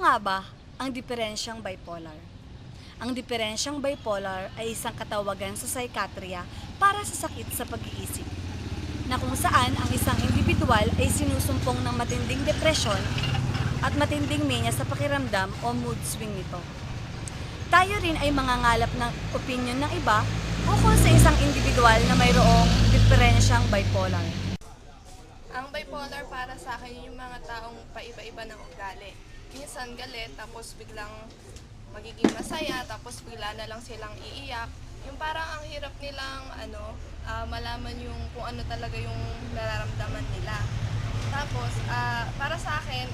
nga ba ang diferensyang bipolar? Ang diferensyang bipolar ay isang katawagan sa psychiatry para sa sakit sa pag-iisip, na kung saan ang isang individual ay sinusumpong ng matinding depresyon at matinding mania sa pakiramdam o mood swing nito. Tayo rin ay mangangalap ng opinyon ng iba ukol sa isang individual na mayroong diferensyang bipolar. Ang bipolar para sa akin yung mga taong paiba-iba ng ugali. Minsan galit, tapos biglang magiging masaya, tapos bigla na lang silang iiyak. Yung parang ang hirap nilang malaman yung kung ano talaga yung nararamdaman nila. Tapos, para sa akin,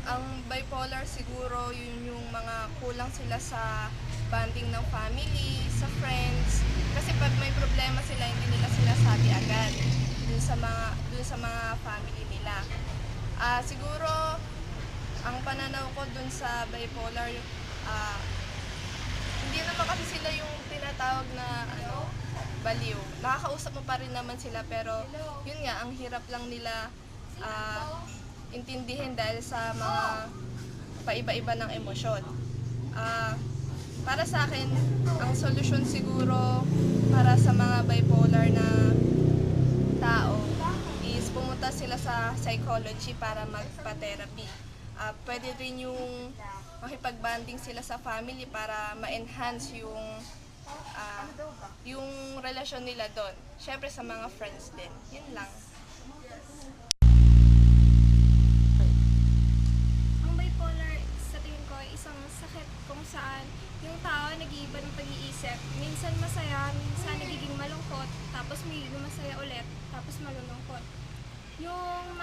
ang bipolar siguro yun yung mga kulang sila sa bonding ng family, sa friends. Kasi pag may problema sila, hindi nila sinasabi agad dun sa mga family nila. Siguro ang pananaw ko dun sa bipolar, hindi naman kasi sila yung tinatawag na baliw. Nakakausap mo pa rin naman sila, pero yun nga, ang hirap lang nila intindihin dahil sa mga paiba-iba ng emosyon. Para sa akin, ang solusyon siguro para sa mga bipolar na tao is pumunta sila sa psychology para magpa-therapy. Pwede rin yung makipag-bonding sila sa family para ma-enhance yung relasyon nila doon. Siyempre sa mga friends din. Yun lang. Ang bipolar sa tingin ko ay isang sakit kung saan yung tao nag-iiba ng pag-iisip. Minsan masaya, minsan nagiging malungkot, tapos may masaya ulit, tapos malulungkot. Yung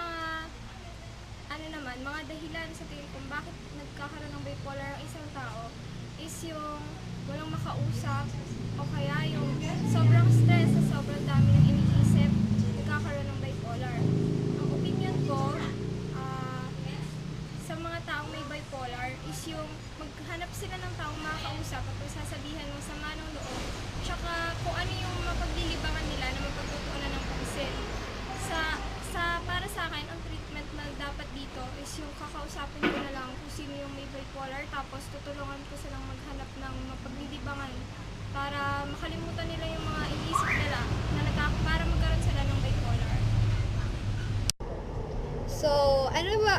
mga dahilan sa tingin kung bakit nagkakaroon ng bipolar ang isang tao is yung walang makausap o kaya yung sobrang stress sa sobrang dami ng iniisip, nagkakaroon ng bipolar. Ang opinion ko sa mga taong may bipolar is yung maghanap sila ng taong makakausap at sasabihan ng sama ng loob, tsaka kung ano yung mapaglilibangan nila na mapagtutuunan ng pansin. Para sa akin, ang treatment na dapat dito is yung kakausapin ko na lang kung sino yung may bipolar, tapos tutulungan ko silang maghanap ng mapaglilibangan para makalimutan nila yung mga iniisip nila para magkaroon sila ng bipolar. So,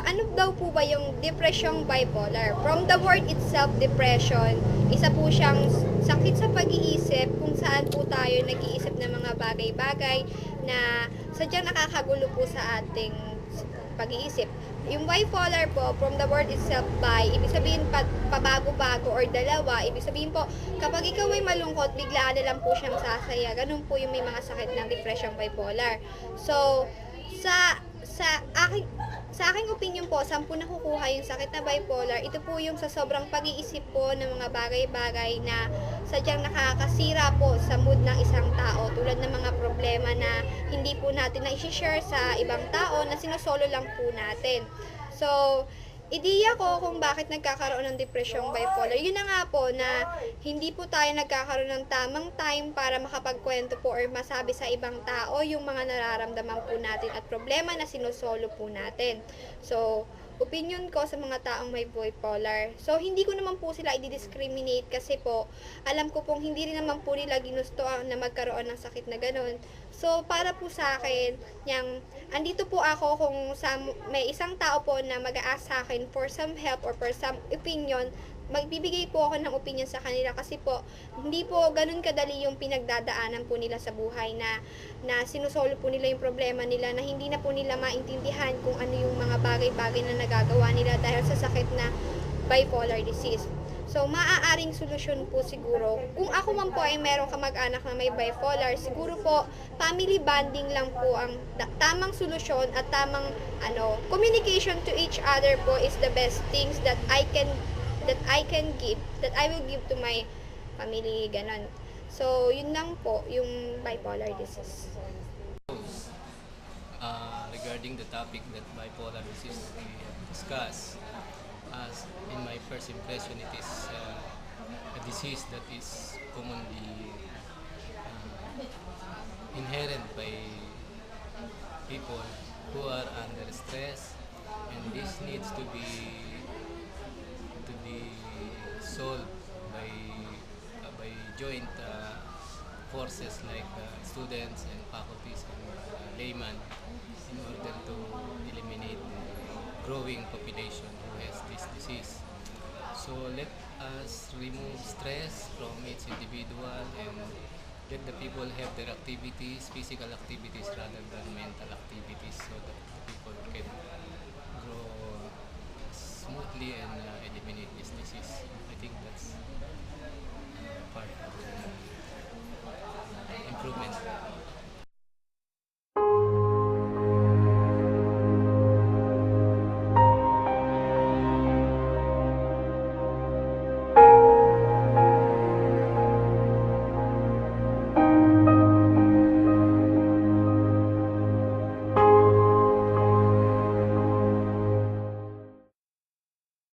ano daw po ba yung depresyong bipolar? From the word itself, depression, isa po siyang sakit sa pag-iisip kung saan po tayo nag-iisip ng mga bagay-bagay na sadyang nakakagulo po sa ating pag-iisip. Yung bipolar po, from the word itself, bi, ibig sabihin pabago-bago or dalawa. Ibig sabihin po, kapag ikaw ay malungkot, biglaan na lang po siyang sasaya. Ganun po yung may mga sakit ng depresyong bipolar. So, sa aking opinion po, saan po nakukuha yung sakit na bipolar? Ito po yung sa sobrang pag-iisip po ng mga bagay-bagay na sadyang nakakasira po sa mood ng isang tao, tulad ng mga problema na hindi po natin na-share sa ibang tao, na sinosolo lang po natin. So, ideya ko kung bakit nagkakaroon ng depresyong bipolar. Yun na nga po na hindi po tayo nagkakaroon ng tamang time para makapagkwento po or masabi sa ibang tao yung mga nararamdaman po natin at problema na sinusolo po natin. So, opinion ko sa mga taong may bipolar. So, hindi ko naman po sila i-discriminate kasi po, alam ko pong hindi rin naman po nila ginusto na magkaroon ng sakit na ganun. So, para po sa akin, andito po ako kung may isang tao po na mag-a-ask sa akin for some help or for some opinion, magbibigay po ako ng opinion sa kanila kasi po, hindi po ganun kadali yung pinagdadaanan po nila sa buhay na sinusolo po nila yung problema nila, na hindi na po nila maintindihan kung ano yung mga bagay-bagay na nagagawa nila dahil sa sakit na bipolar disease. So, maaaring solusyon po siguro, kung ako man po ay merong kamag-anak na may bipolar, siguro po, family bonding lang po ang tamang solusyon at tamang communication to each other po is the best things that I will give to my family, ganon. So, yun lang po, yung bipolar disease. Regarding the topic that bipolar disease we discuss, as in my first impression, it is a disease that is commonly inherent by people who are under stress, and this needs to be solved by joint forces like students and faculties and laymen in order to eliminate the growing population who has this disease. So let us remove stress from each individual and let the people have their activities, physical activities rather than mental activities, so that the people can grow smoothly and eliminate this disease. I think that's part of the improvement.